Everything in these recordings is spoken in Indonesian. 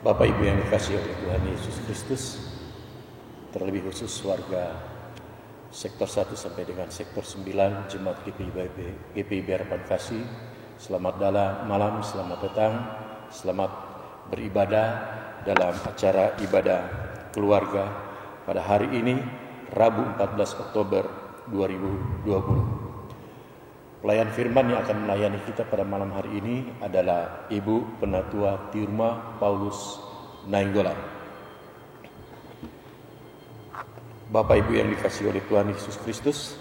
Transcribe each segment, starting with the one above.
Bapak Ibu yang dikasihi oleh Tuhan Yesus Kristus, terlebih khusus warga sektor 1 sampai dengan sektor 9 Jemaat GPIB Harapan Kasih, selamat malam, selamat datang, selamat beribadah dalam acara ibadah keluarga pada hari ini, Rabu 14 Oktober 2020. Pelayan firman yang akan melayani kita pada malam hari ini adalah Ibu Penatua Tirma Paulus Nainggolan. Bapak Ibu yang dikasihi oleh Tuhan Yesus Kristus,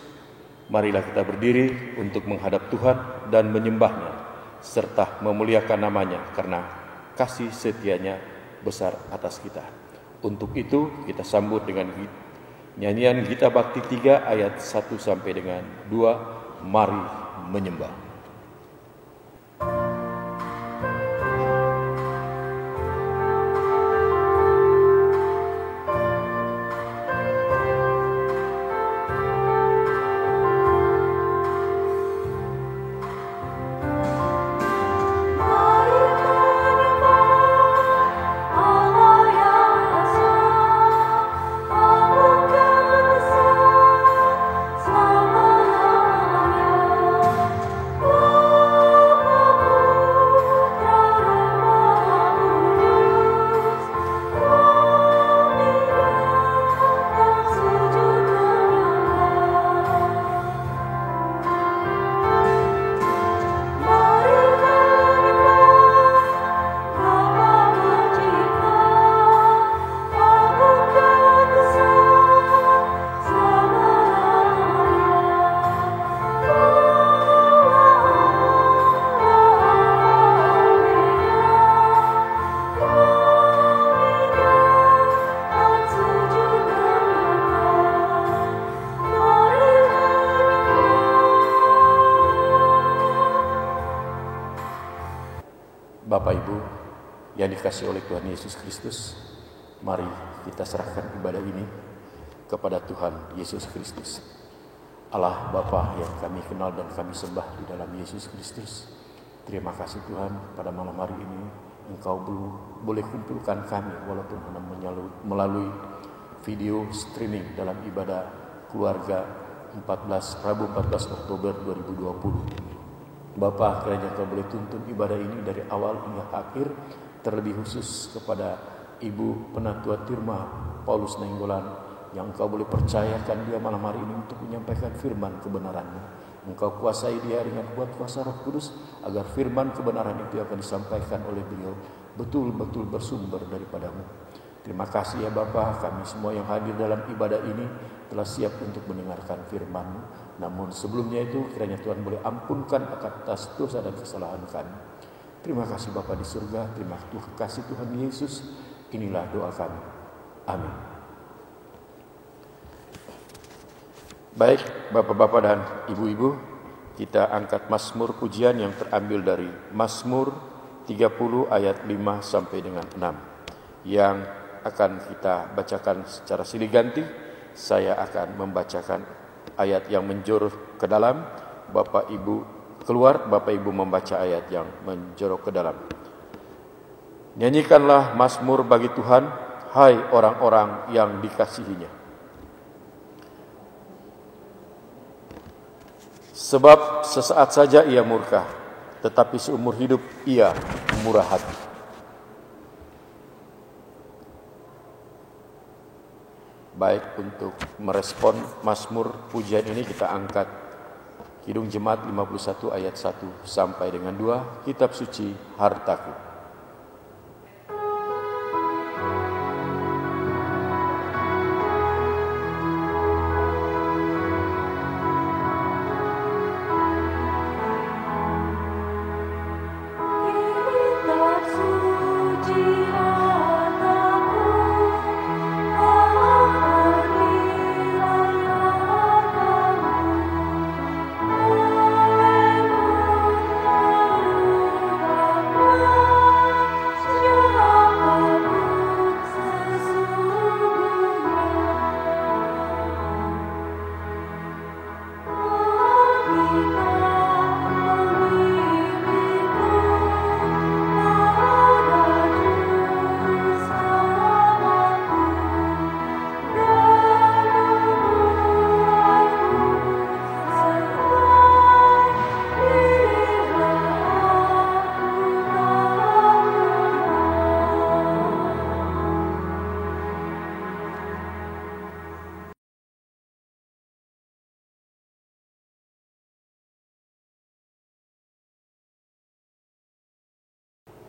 marilah kita berdiri untuk menghadap Tuhan dan menyembahnya serta memuliakan namanya karena kasih setianya besar atas kita. Untuk itu kita sambut dengan nyanyian Gita Bakti 3 ayat 1 sampai dengan 2, mari menyembah. Bapak Ibu yang dikasihi oleh Tuhan Yesus Kristus, mari kita serahkan ibadah ini kepada Tuhan Yesus Kristus. Allah Bapa yang kami kenal dan kami sembah di dalam Yesus Kristus, terima kasih Tuhan pada malam hari ini Engkau boleh kumpulkan kami walaupun hanya melalui video streaming dalam ibadah keluarga Rabu 14 Oktober 2020. Bapa, kiranya Kau boleh tuntun ibadah ini dari awal hingga akhir, terlebih khusus kepada Ibu Penatua Tirma Paulus Nainggolan yang Engkau boleh percayakan dia malam hari ini untuk menyampaikan firman kebenaran-Mu. Engkau kuasai dia dengan kuat kuasa Roh Kudus agar firman kebenaran itu akan disampaikan oleh beliau betul-betul bersumber daripada-Mu. Terima kasih ya Bapa, kami semua yang hadir dalam ibadah ini telah siap untuk mendengarkan firman-Mu. Namun sebelumnya itu kiranya Tuhan boleh ampunkan atas dosa dan kesalahan kami. Terima kasih Bapa di surga, terima kasih Tuhan Yesus. Inilah doa kami. Amin. Baik Bapak-bapak dan Ibu-ibu, kita angkat Mazmur pujian yang terambil dari Mazmur 30 ayat 5 sampai dengan 6 yang akan kita bacakan secara silih ganti. Saya akan membacakan ayat yang menjorok ke dalam, Bapak Ibu keluar, Bapak Ibu membaca ayat yang menjorok ke dalam. Nyanyikanlah mazmur bagi Tuhan, hai orang-orang yang dikasihinya. Sebab sesaat saja ia murka, tetapi seumur hidup ia murah hati. Baik, untuk merespon mazmur pujian ini kita angkat Kidung Jemaat 51 ayat 1 sampai dengan 2, Kitab Suci Hartaku.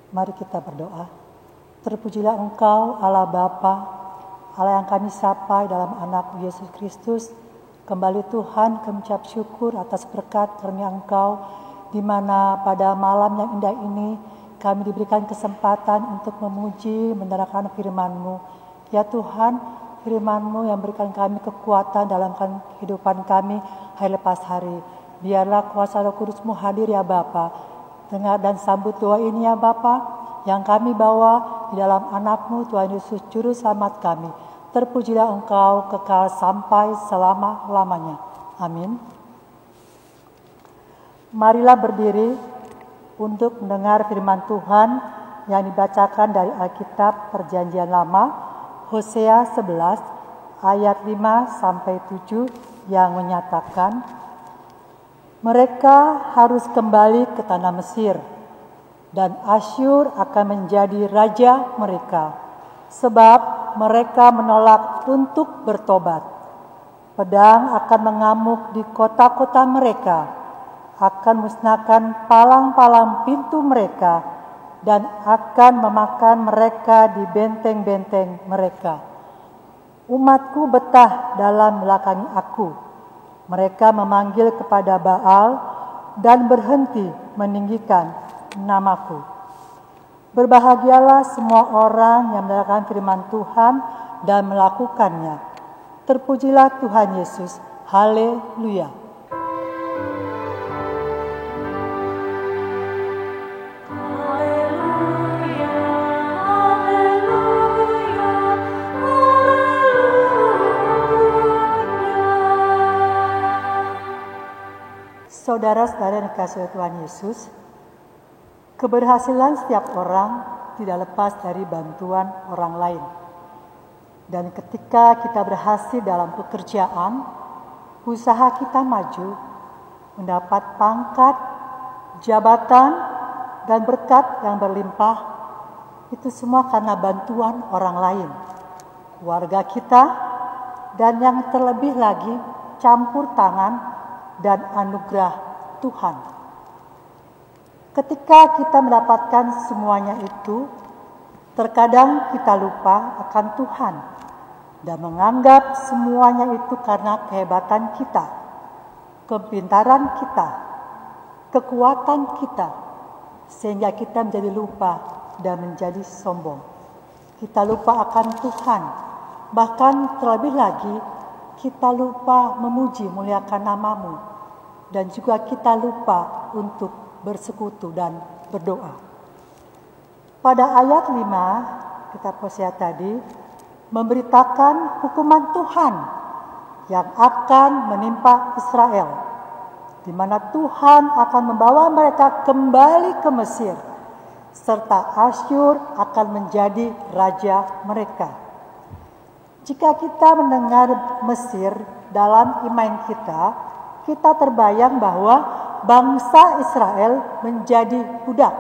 Mari kita berdoa. Terpujilah Engkau, Allah Bapa, Allah yang kami sapa dalam anak Yesus Kristus. Kembali Tuhan kami ucap syukur atas berkat karunia Engkau, di mana pada malam yang indah ini kami diberikan kesempatan untuk memuji, mendengarkan firman-Mu. Ya Tuhan, firman-Mu yang berikan kami kekuatan dalam kehidupan kami hari lepas hari. Biarlah kuasa Roh Kudus-Mu hadir ya Bapa. Dengar dan sambut doa ini ya Bapa, yang kami bawa di dalam anak-Mu Tuhan Yesus Juru Selamat kami. Terpujilah Engkau kekal sampai selama-lamanya. Amin. Marilah berdiri untuk mendengar firman Tuhan yang dibacakan dari Alkitab Perjanjian Lama, Hosea 11 ayat 5-7 yang menyatakan, mereka harus kembali ke tanah Mesir, dan Asyur akan menjadi raja mereka, sebab mereka menolak untuk bertobat. Pedang akan mengamuk di kota-kota mereka, akan musnahkan palang-palang pintu mereka, dan akan memakan mereka di benteng-benteng mereka. Umatku betah dalam belakangi aku. Mereka memanggil kepada Baal dan berhenti meninggikan namaku. Berbahagialah semua orang yang mendengarkan firman Tuhan dan melakukannya. Terpujilah Tuhan Yesus. Haleluya. Saudara-saudara yang dikasihi oleh Tuhan Yesus, keberhasilan setiap orang tidak lepas dari bantuan orang lain. Dan ketika kita berhasil dalam pekerjaan, usaha kita maju, mendapat pangkat, jabatan, dan berkat yang berlimpah, itu semua karena bantuan orang lain, keluarga kita, dan yang terlebih lagi campur tangan dan anugerah Tuhan. Ketika kita mendapatkan semuanya itu, terkadang kita lupa akan Tuhan dan menganggap semuanya itu karena kehebatan kita, kepintaran kita, kekuatan kita, sehingga kita menjadi lupa dan menjadi sombong. Kita lupa akan Tuhan, bahkan terlebih lagi kita lupa memuji muliakan nama-Mu, dan juga kita lupa untuk bersekutu dan berdoa. Pada ayat 5 kitab Hosea tadi memberitakan hukuman Tuhan yang akan menimpa Israel, di mana Tuhan akan membawa mereka kembali ke Mesir, serta Asyur akan menjadi raja mereka. Jika kita mendengar Mesir dalam iman kita terbayang bahwa bangsa Israel menjadi budak.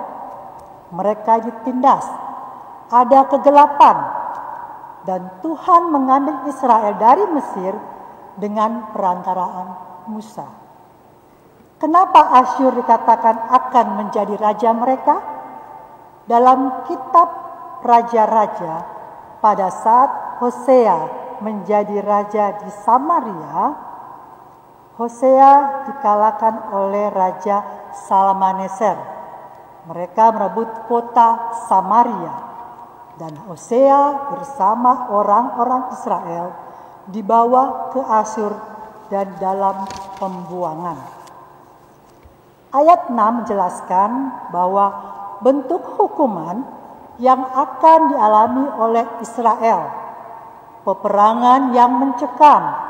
Mereka ditindas, ada kegelapan, dan Tuhan mengambil Israel dari Mesir dengan perantaraan Musa. Kenapa Asyur dikatakan akan menjadi raja mereka? Dalam kitab Raja-Raja, pada saat Hosea menjadi raja di Samaria, Hosea dikalahkan oleh Raja Salmaneser. Mereka merebut kota Samaria, dan Hosea bersama orang-orang Israel dibawa ke Asyur dan dalam pembuangan. Ayat 6 menjelaskan bahwa bentuk hukuman yang akan dialami oleh Israel, peperangan yang mencekam,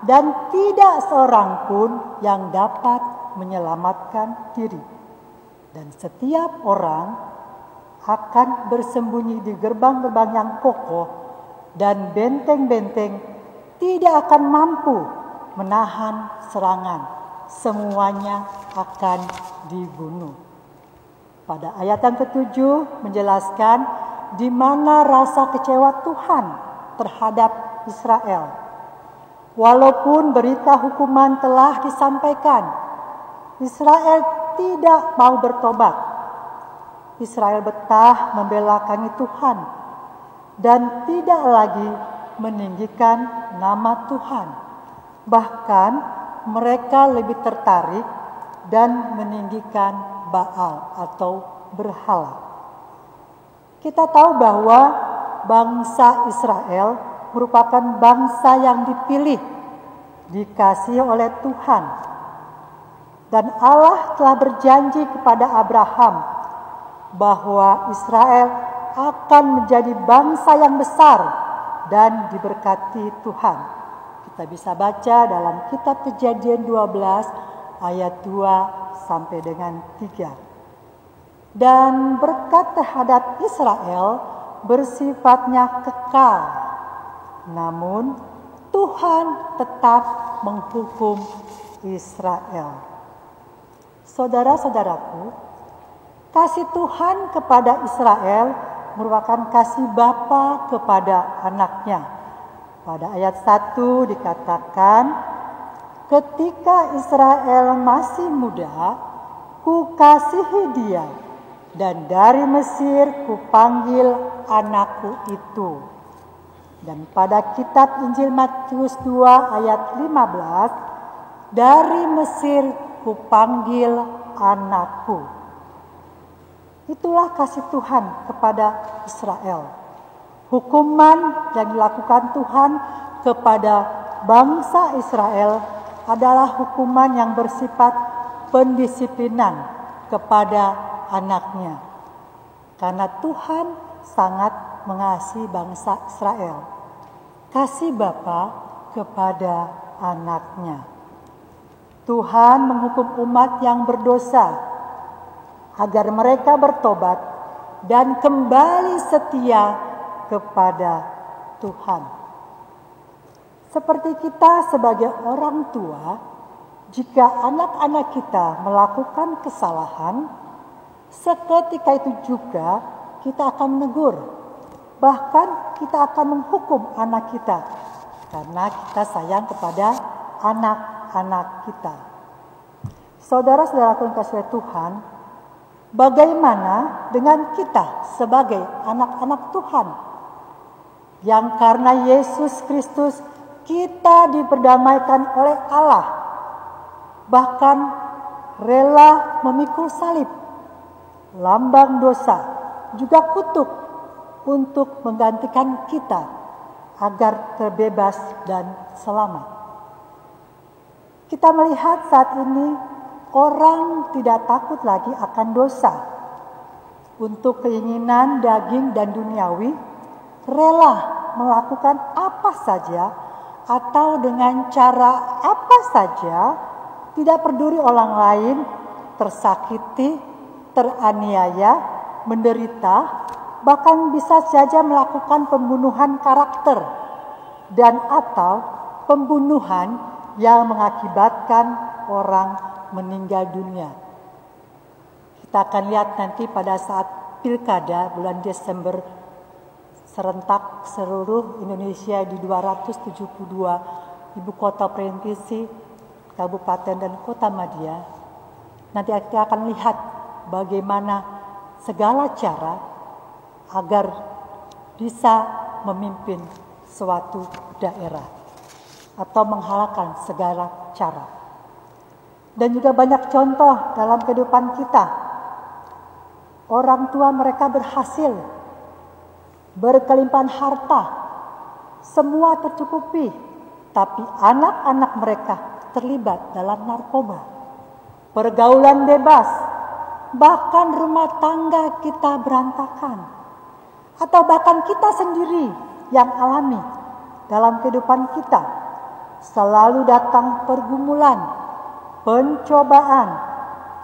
dan tidak seorang pun yang dapat menyelamatkan diri. Dan setiap orang akan bersembunyi di gerbang-gerbang yang kokoh, dan benteng-benteng tidak akan mampu menahan serangan. Semuanya akan dibunuh. Pada ayat yang ke-7 menjelaskan di mana rasa kecewa Tuhan terhadap Israel. Walaupun berita hukuman telah disampaikan, Israel tidak mau bertobat. Israel betah membelakangi Tuhan dan tidak lagi meninggikan nama Tuhan. Bahkan mereka lebih tertarik dan meninggikan Baal atau berhala. Kita tahu bahwa bangsa Israel merupakan bangsa yang dipilih, dikasihi oleh Tuhan. Dan Allah telah berjanji kepada Abraham bahwa Israel akan menjadi bangsa yang besar dan diberkati Tuhan. Kita bisa baca dalam kitab Kejadian 12 ayat 2 sampai dengan 3. Dan berkat terhadap Israel bersifatnya kekal. Namun Tuhan tetap menghukum Israel. Saudara-saudaraku, kasih Tuhan kepada Israel merupakan kasih bapa kepada anaknya. Pada ayat 1 dikatakan, ketika Israel masih muda, kukasihi dia, dan dari Mesir kupanggil anakku itu. Dan pada kitab Injil Matius 2 ayat 15, dari Mesir kupanggil anakku. Itulah kasih Tuhan kepada Israel. Hukuman yang dilakukan Tuhan kepada bangsa Israel adalah hukuman yang bersifat pendisiplinan kepada anaknya. Karena Tuhan sangat mengasihi bangsa Israel. Kasih bapa kepada anaknya. Tuhan menghukum umat yang berdosa agar mereka bertobat dan kembali setia kepada Tuhan. Seperti kita sebagai orang tua, jika anak-anak kita melakukan kesalahan, seketika itu juga kita akan menegur. Bahkan kita akan menghukum anak kita karena kita sayang kepada anak-anak kita. Saudara-saudaraku yang kasih Tuhan, bagaimana dengan kita sebagai anak-anak Tuhan yang karena Yesus Kristus kita diperdamaikan oleh Allah, bahkan rela memikul salib, lambang dosa, juga kutuk untuk menggantikan kita agar terbebas dan selamat. Kita melihat saat ini orang tidak takut lagi akan dosa. Untuk keinginan daging dan duniawi, rela melakukan apa saja atau dengan cara apa saja, tidak peduli orang lain tersakiti, teraniaya, menderita, bahkan bisa saja melakukan pembunuhan karakter dan atau pembunuhan yang mengakibatkan orang meninggal dunia. Kita akan lihat nanti pada saat pilkada bulan Desember serentak seluruh Indonesia di 272 ibu kota provinsi, kabupaten dan kota madya. Nanti kita akan lihat bagaimana segala cara agar bisa memimpin suatu daerah atau menghalalkan segala cara. Dan juga banyak contoh dalam kehidupan kita. Orang tua mereka berhasil, berkelimpahan harta, semua tercukupi, tapi anak-anak mereka terlibat dalam narkoba, pergaulan bebas, bahkan rumah tangga kita berantakan. Atau bahkan kita sendiri yang alami dalam kehidupan kita. Selalu datang pergumulan, pencobaan,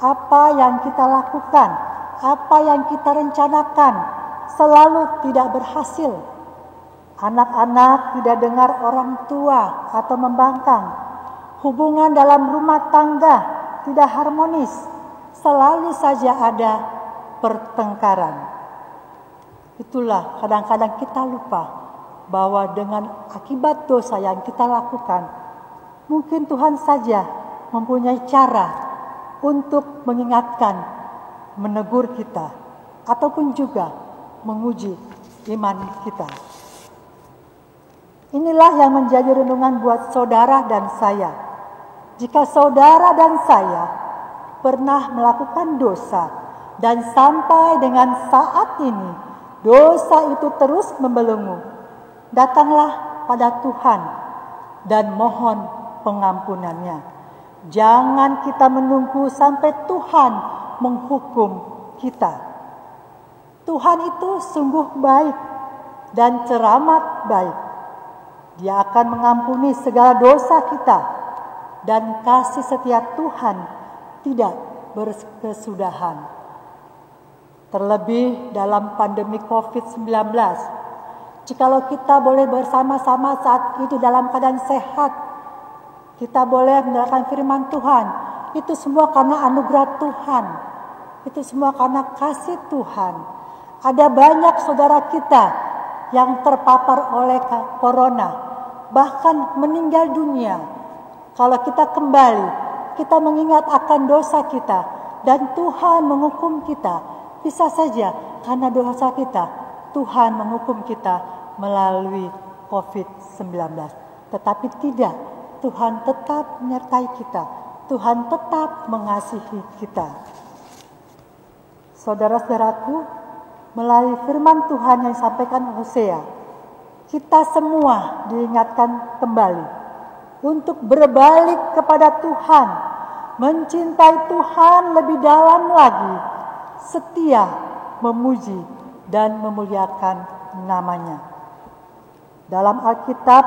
apa yang kita lakukan, apa yang kita rencanakan, selalu tidak berhasil. Anak-anak tidak dengar orang tua atau membangkang. Hubungan dalam rumah tangga tidak harmonis. Selalu saja ada pertengkaran. Itulah kadang-kadang kita lupa bahwa dengan akibat dosa yang kita lakukan, mungkin Tuhan saja mempunyai cara untuk mengingatkan, menegur kita. ataupun juga menguji iman kita. Inilah yang menjadi renungan buat saudara dan saya. Jika saudara dan saya pernah melakukan dosa dan sampai dengan saat ini dosa itu terus membelenggu, datanglah pada Tuhan dan mohon pengampunannya. Jangan kita menunggu sampai Tuhan menghukum kita. Tuhan itu sungguh baik dan teramat baik. Dia akan mengampuni segala dosa kita, dan kasih setia Tuhan tidak berkesudahan. Terlebih dalam pandemi COVID-19, jikalau kita boleh bersama-sama saat ini dalam keadaan sehat, kita boleh mendengarkan firman Tuhan, itu semua karena anugerah Tuhan, itu semua karena kasih Tuhan. Ada banyak saudara kita yang terpapar oleh corona, bahkan meninggal dunia. Kalau kita kembali, kita mengingat akan dosa kita dan Tuhan menghukum kita. Bisa saja karena dosa kita, Tuhan menghukum kita melalui COVID-19. Tetapi tidak, Tuhan tetap menyertai kita. Tuhan tetap mengasihi kita. Saudara-saudaraku, melalui firman Tuhan yang disampaikan Hosea, kita semua diingatkan kembali untuk berbalik kepada Tuhan, mencintai Tuhan lebih dalam lagi, setia memuji dan memuliakan namanya. Dalam Alkitab,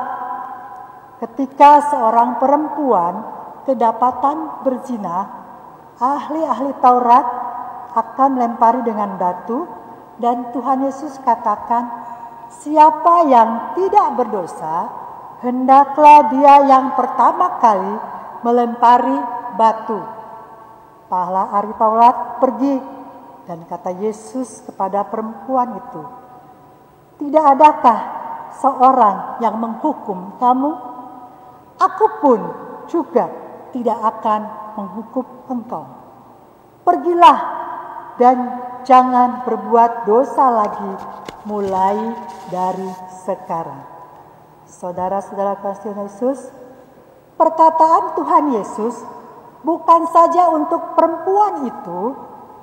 ketika seorang perempuan kedapatan berzina, ahli-ahli Taurat akan melempari dengan batu, dan Tuhan Yesus katakan, siapa yang tidak berdosa, hendaklah dia yang pertama kali melempari batu. Ahli Taurat pergi, dan kata Yesus kepada perempuan itu, tidak adakah seorang yang menghukum kamu? Aku pun juga tidak akan menghukum engkau. Pergilah dan jangan berbuat dosa lagi mulai dari sekarang. Saudara-saudara kasih Yesus, perkataan Tuhan Yesus bukan saja untuk perempuan itu,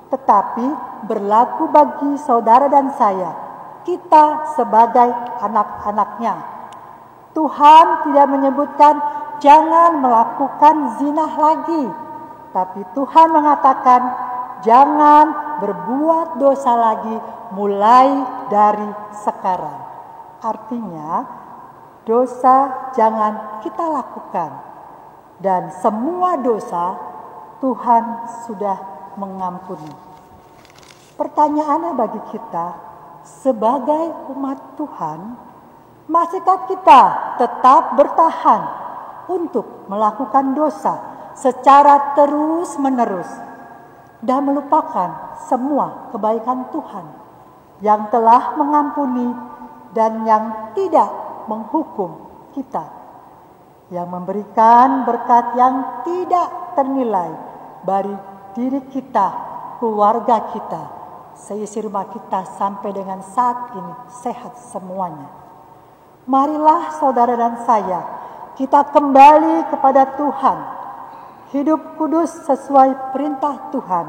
tetapi berlaku bagi saudara dan saya, kita sebagai anak-anaknya. Tuhan tidak menyebutkan jangan melakukan zina lagi, tapi Tuhan mengatakan jangan berbuat dosa lagi mulai dari sekarang. Artinya, dosa jangan kita lakukan. Dan semua dosa Tuhan sudah mengampuni. Pertanyaannya bagi kita, sebagai umat Tuhan, masihkah kita tetap bertahan untuk melakukan dosa secara terus-menerus dan melupakan semua kebaikan Tuhan yang telah mengampuni dan yang tidak menghukum kita, yang memberikan berkat yang tidak ternilai bagi diri kita, keluarga kita, seisi rumah kita sampai dengan saat ini sehat semuanya. Marilah saudara dan saya, kita kembali kepada Tuhan, hidup kudus sesuai perintah Tuhan,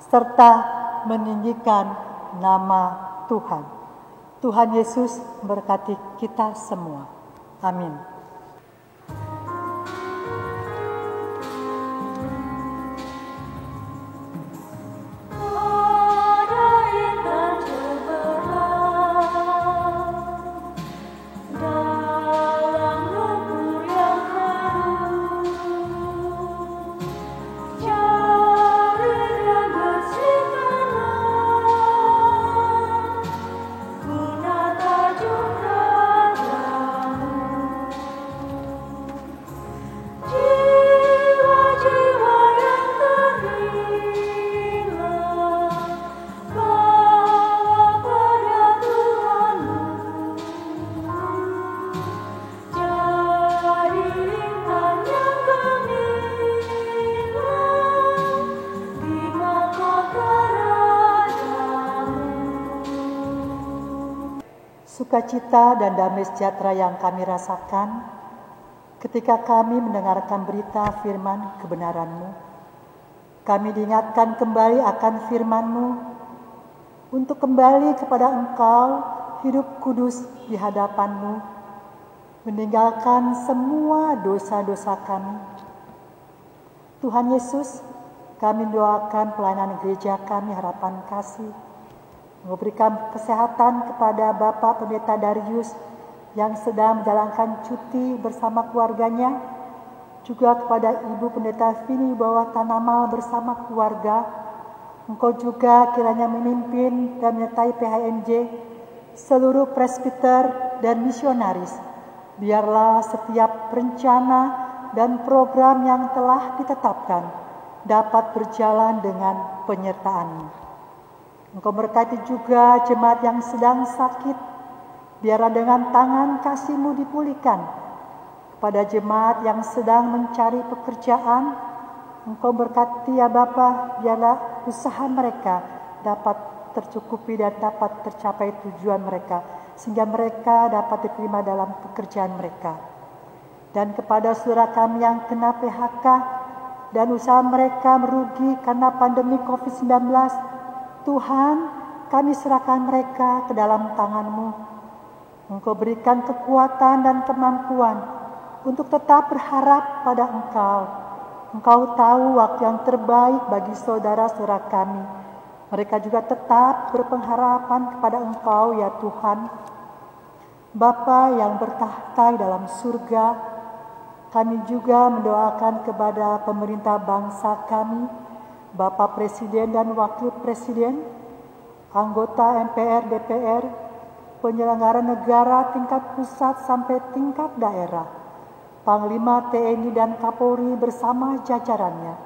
serta meninggikan nama Tuhan. Tuhan Yesus memberkati kita semua. Amin. sukacita dan damai sejahtera yang kami rasakan ketika kami mendengarkan berita firman kebenaran-Mu. Kami diingatkan kembali akan firman-Mu untuk kembali kepada Engkau, hidup kudus di hadapan-Mu, meninggalkan semua dosa-dosa kami. Tuhan Yesus, kami doakan pelayanan gereja kami Harapan Kasih, memberikan kesehatan kepada Bapak Pendeta Darius yang sedang menjalankan cuti bersama keluarganya, juga kepada Ibu Pendeta Vini Bawa Tanamal bersama keluarga. Engkau juga kiranya memimpin dan menyertai PHNJ, seluruh presbiter dan misionaris. Biarlah setiap rencana dan program yang telah ditetapkan dapat berjalan dengan penyertaan-Mu. Engkau berkati juga jemaat yang sedang sakit, biarlah dengan tangan kasih-Mu dipulihkan. Kepada jemaat yang sedang mencari pekerjaan, Engkau berkati ya Bapa, biarlah usaha mereka dapat tercukupi dan dapat tercapai tujuan mereka, sehingga mereka dapat diterima dalam pekerjaan mereka. Dan kepada saudara kami yang kena PHK dan usaha mereka merugi karena pandemi COVID-19, Tuhan, kami serahkan mereka ke dalam tangan-Mu. Engkau berikan kekuatan dan kemampuan untuk tetap berharap pada Engkau. Engkau tahu waktu yang terbaik bagi saudara-saudara kami. Mereka juga tetap berpengharapan kepada Engkau ya Tuhan. Bapa yang bertahta dalam surga, kami juga mendoakan kepada pemerintah bangsa kami, Bapak Presiden dan Wakil Presiden, anggota MPR, DPR, penyelenggara negara tingkat pusat sampai tingkat daerah, Panglima TNI dan Kapolri bersama jajarannya.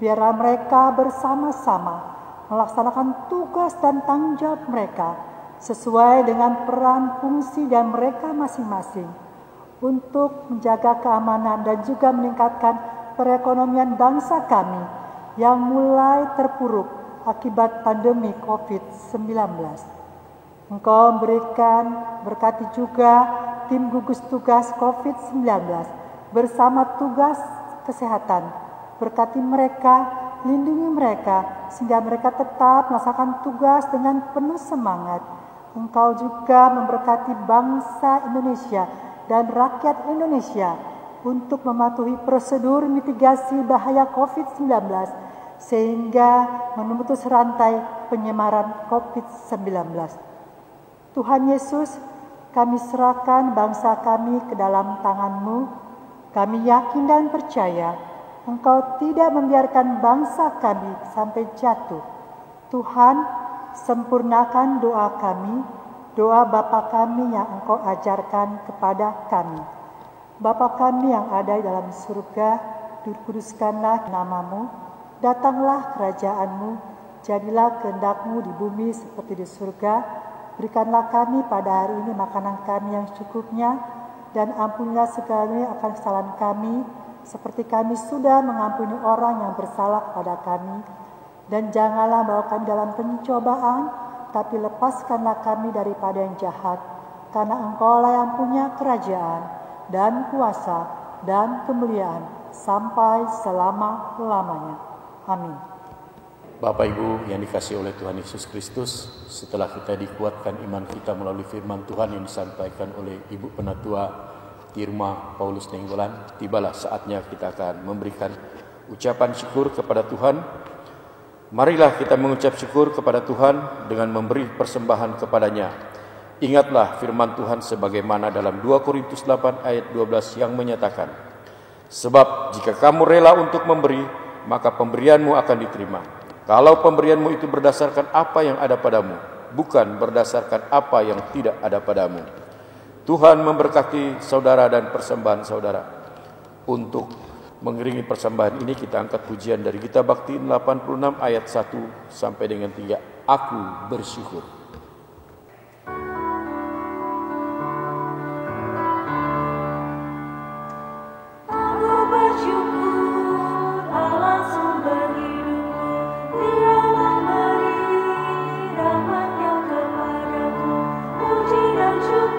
Biarlah mereka bersama-sama melaksanakan tugas dan tanggung jawab mereka sesuai dengan peran, fungsi dan mereka masing-masing untuk menjaga keamanan dan juga meningkatkan perekonomian bangsa kami yang mulai terpuruk akibat pandemi COVID-19. Engkau berkati juga tim gugus tugas COVID-19 bersama tugas kesehatan. Berkati mereka, lindungi mereka, sehingga mereka tetap melaksanakan tugas dengan penuh semangat. Engkau juga memberkati bangsa Indonesia dan rakyat Indonesia untuk mematuhi prosedur mitigasi bahaya COVID-19 sehingga memutus rantai penyebaran COVID-19. Tuhan Yesus, kami serahkan bangsa kami ke dalam tangan-Mu. Kami yakin dan percaya Engkau tidak membiarkan bangsa kami sampai jatuh. Tuhan, sempurnakan doa kami, doa Bapa kami yang Engkau ajarkan kepada kami. Bapa kami yang ada di dalam surga, dikuduskanlah nama-Mu, datanglah kerajaan-Mu, jadilah kehendak-Mu di bumi seperti di surga. Berikanlah kami pada hari ini makanan kami yang secukupnya, dan ampunilah segala akan kesalahan kami, seperti kami sudah mengampuni orang yang bersalah kepada kami. Dan janganlah bawa kami dalam pencobaan, tapi lepaskanlah kami daripada yang jahat. Karena Engkau-lah yang punya kerajaan, dan kuasa, dan kemuliaan, sampai selama-lamanya. Amin. Bapak Ibu yang dikasihi oleh Tuhan Yesus Kristus, setelah kita dikuatkan iman kita melalui firman Tuhan yang disampaikan oleh Ibu Penatua Irma Paulus Nenggolan, tibalah saatnya kita akan memberikan ucapan syukur kepada Tuhan. Marilah kita mengucap syukur kepada Tuhan dengan memberi persembahan kepadanya. Ingatlah firman Tuhan sebagaimana dalam 2 Korintus 8 ayat 12 yang menyatakan, sebab jika kamu rela untuk memberi, maka pemberianmu akan diterima. Kalau pemberianmu itu berdasarkan apa yang ada padamu, bukan berdasarkan apa yang tidak ada padamu. Tuhan memberkati saudara dan persembahan saudara. Untuk mengiringi persembahan ini kita angkat pujian dari Gita Bakti 86 ayat 1 sampai dengan 3. Aku bersyukur. Puji dan syukur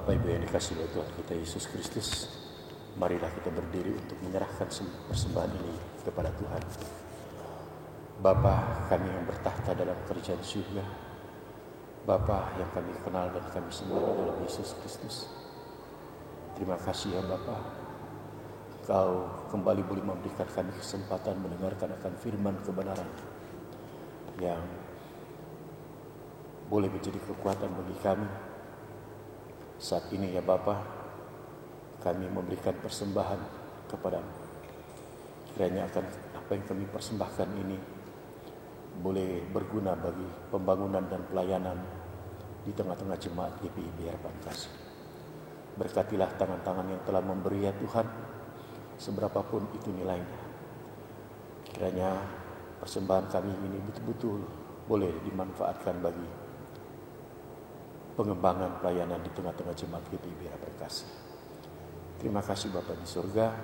Bapak Ibu yang dikasihi oleh Tuhan kita Yesus Kristus, marilah kita berdiri untuk menyerahkan persembahan ini kepada Tuhan. Bapa kami yang bertahta dalam kerajaan surga, Bapa yang kami kenal dan kami sembah dalam Yesus Kristus. Terima kasih ya Bapa, Kau kembali boleh memberikan kami kesempatan mendengarkan akan firman kebenaran yang boleh menjadi kekuatan bagi kami. Saat ini ya Bapa, kami memberikan persembahan kepadamu. Kiranya akan apa yang kami persembahkan ini boleh berguna bagi pembangunan dan pelayanan di tengah-tengah jemaat GPIB Harapan Kasih. Berkatilah tangan-tangan yang telah memberi ya Tuhan, seberapapun itu nilainya. Kiranya persembahan kami ini betul-betul boleh dimanfaatkan bagi pengembangan pelayanan di tengah-tengah jemaat GPIB Harapan Kasih. Terima kasih Bapa di surga.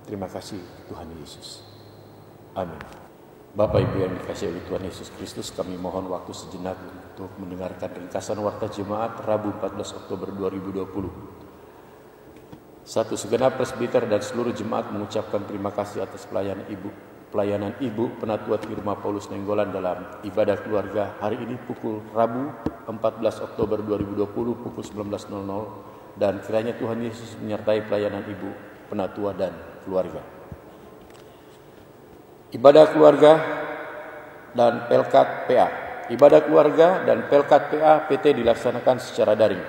Terima kasih Tuhan Yesus. Amin. Bapak Ibu yang dikasihi oleh Tuhan Yesus Kristus, kami mohon waktu sejenak untuk mendengarkan ringkasan warta jemaat Rabu 14 Oktober 2020. Segenap presbiter dan seluruh jemaat mengucapkan terima kasih atas pelayanan Ibu Penatua Irma Paulus Nenggolan dalam ibadah keluarga hari ini pukul Rabu 14 Oktober 2020 pukul 19.00, dan kiranya Tuhan Yesus menyertai pelayanan Ibu Penatua dan keluarga. Ibadah keluarga dan Pelkat PA. Ibadah keluarga dan Pelkat PA PT dilaksanakan secara daring.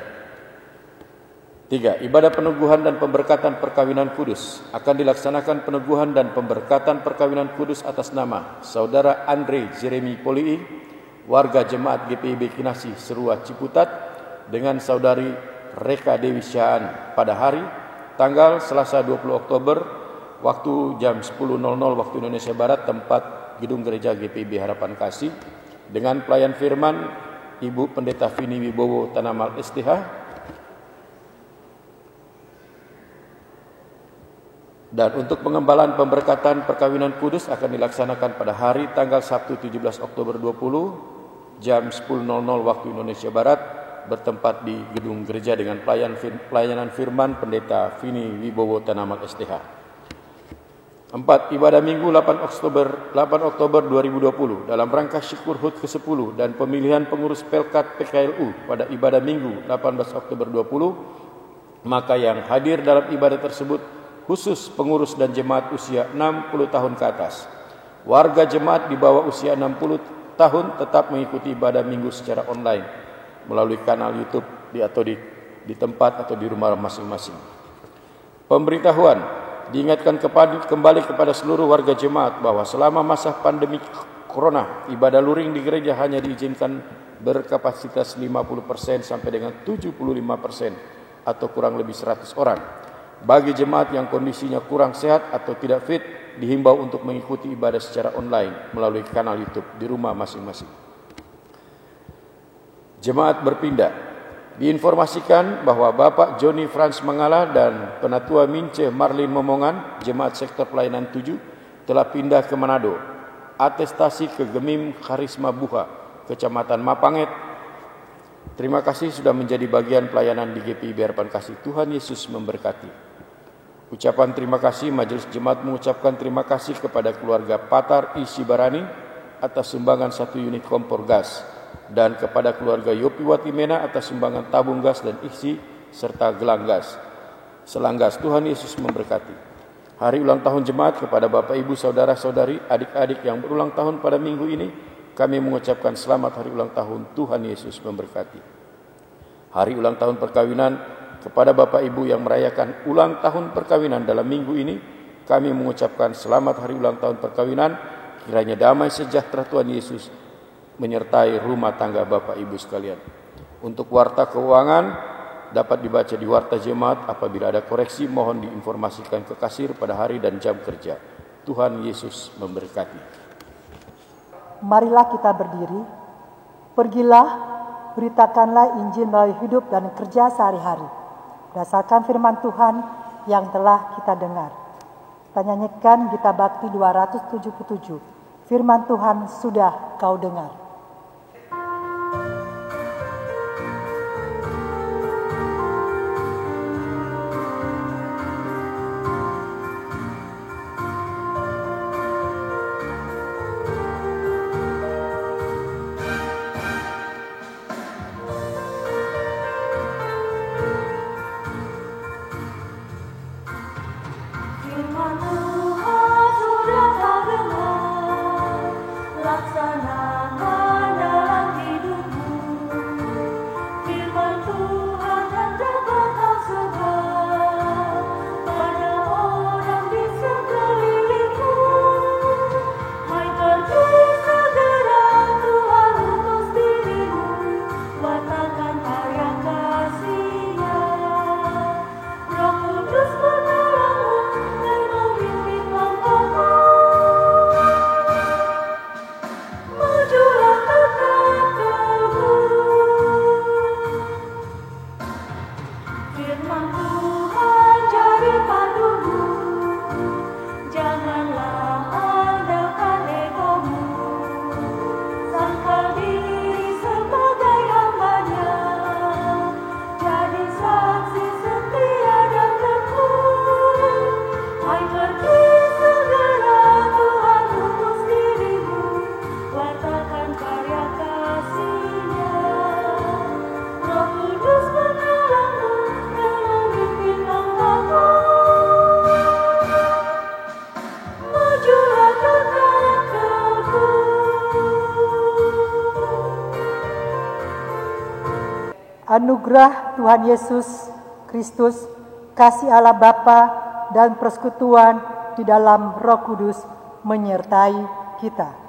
3. Ibadah peneguhan dan pemberkatan perkawinan kudus. Akan dilaksanakan peneguhan dan pemberkatan perkawinan kudus atas nama Saudara Andre Jeremy Polii, warga jemaat GPIB Kinasi Serua Ciputat, dengan Saudari Reka Dewi Syaan pada hari tanggal Selasa 20 Oktober waktu jam 10.00 waktu Indonesia Barat, tempat Gedung Gereja GPIB Harapan Kasih, dengan pelayan firman Ibu Pendeta Vini Wibowo Tanamal STH. Dan untuk pengembalaan pemberkatan perkawinan kudus akan dilaksanakan pada hari tanggal Sabtu 17 Oktober 20 jam 10.00 waktu Indonesia Barat, bertempat di Gedung Gereja dengan pelayanan firman Pendeta Vini Wibowo Tanamal STH. 4. Ibadah Minggu 8 Oktober 2020 dalam rangka syukur HUT ke-10 dan pemilihan pengurus Pelkat PKLU pada ibadah Minggu 18 Oktober 20, maka yang hadir dalam ibadah tersebut khusus pengurus dan jemaat usia 60 tahun ke atas. Warga jemaat di bawah usia 60 tahun tetap mengikuti ibadah Minggu secara online melalui kanal YouTube di tempat atau di rumah masing-masing. Pemberitahuan: diingatkan kembali kepada seluruh warga jemaat bahwa selama masa pandemi Corona, ibadah luring di gereja hanya diizinkan berkapasitas 50% sampai dengan 75% atau kurang lebih 100 orang. Bagi jemaat yang kondisinya kurang sehat atau tidak fit, dihimbau untuk mengikuti ibadah secara online melalui kanal YouTube di rumah masing-masing. Jemaat berpindah. Diinformasikan bahwa Bapak Joni Frans Mangala dan Penatua Mince Marlin Momongan, jemaat sektor pelayanan 7, telah pindah ke Manado. Atestasi ke Gemim Karisma Buha, Kecamatan Mapanget. Terima kasih sudah menjadi bagian pelayanan di GPIB Harapan Kasih. Tuhan Yesus memberkati. Ucapan terima kasih, majelis jemaat mengucapkan terima kasih kepada keluarga Patar I Sibarani atas sumbangan 1 unit kompor gas, dan kepada keluarga Yopi Watimena atas sumbangan tabung gas dan isi serta selang gas. Tuhan Yesus memberkati. Hari ulang tahun jemaat kepada Bapak Ibu, saudara-saudari, adik-adik yang berulang tahun pada minggu ini, kami mengucapkan selamat hari ulang tahun. Tuhan Yesus memberkati. Hari ulang tahun perkawinan kepada Bapak Ibu yang merayakan ulang tahun perkawinan dalam minggu ini, kami mengucapkan selamat hari ulang tahun perkawinan. Kiranya damai sejahtera Tuhan Yesus menyertai rumah tangga Bapak Ibu sekalian. Untuk warta keuangan dapat dibaca di warta jemaat. Apabila ada koreksi, mohon diinformasikan ke kasir pada hari dan jam kerja. Tuhan Yesus memberkati. Marilah kita berdiri. Pergilah, beritakanlah Injil melalui hidup dan kerja sehari-hari, berdasarkan firman Tuhan yang telah kita dengar. Kita nyanyikan Gita Bakti 277. Firman Tuhan sudah kau dengar. anugerah Tuhan Yesus Kristus, kasih Allah Bapa dan persekutuan di dalam Roh Kudus menyertai kita.